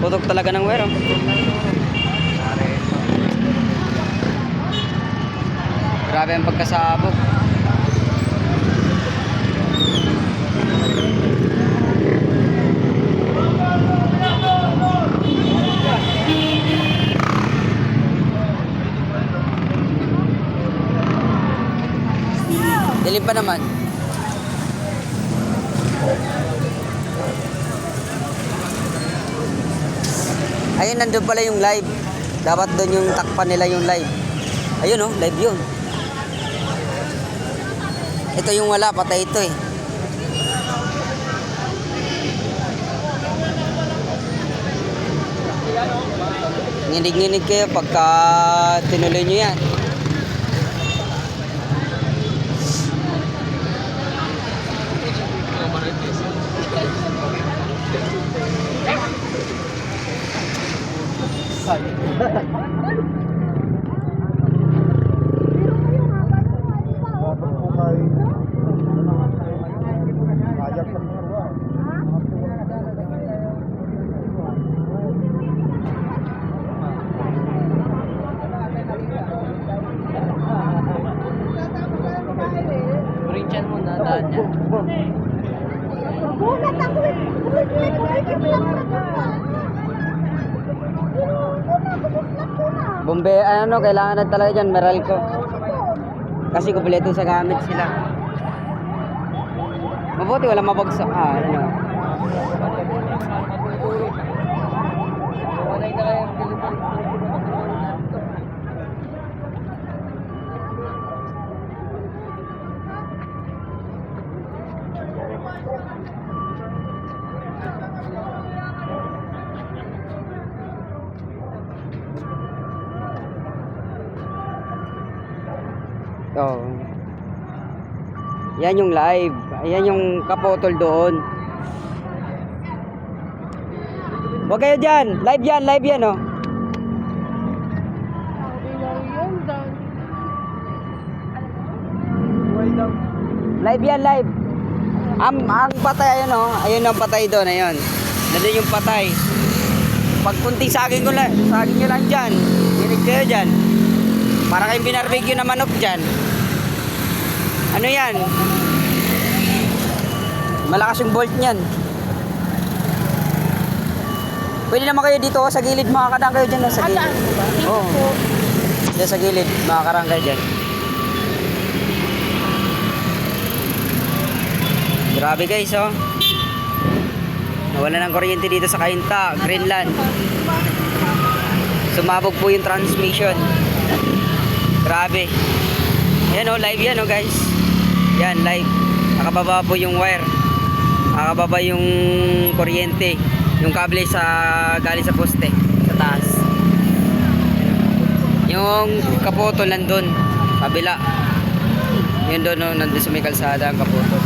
Putok talaga ng wire, oh. Grabe ang pagkasabog. Dilim pa naman. Ayun, nandun pala yung live. Dapat doon yung takpan nila yung live. Ayun, oh, live yun. Ito yung wala, patay ito eh. Nginig-nginig kayo pagka tinuloy nyo yan. Rincan mo na, daan niya. Bulat ako eh. Bombe, ano, kailangan na talaga dyan, Meralco. Kasi kumpleto sa gamit sila. Mabuti, wala mabagsak. Ano. Oh. Yan yung live. Ayan yung kaputol doon. Huwag kayo dyan. Live yan, oh. Live yan, live. Ang patay, ayun, oh. Ayun ang patay doon, ayun. Nandun yung patay. Pag kunting saging nyo lang dyan. Hinig kayo dyan. Para kayong binarbecue na manok dyan. Ano yan? Malakas yung bolt nyan. Pwede naman kayo dito sa gilid, makakarang kayo dyan. Sa gilid. Oo. Dyan sa gilid, makakarang kayo dyan. Grabe guys, oh. Nawala ng kuryente dito sa Cainta, Greenland. Sumabog po yung transmission. Grabe. Ayan, oh, live yan, oh, guys. Yan, live. Nakababa po yung wire. Nakababa yung kuryente. Yung kable galing sa poste. Sa taas. Yung kaputol nandun. Kabila. Yun doon, oh, nandun sa may kalsada ang kaputol.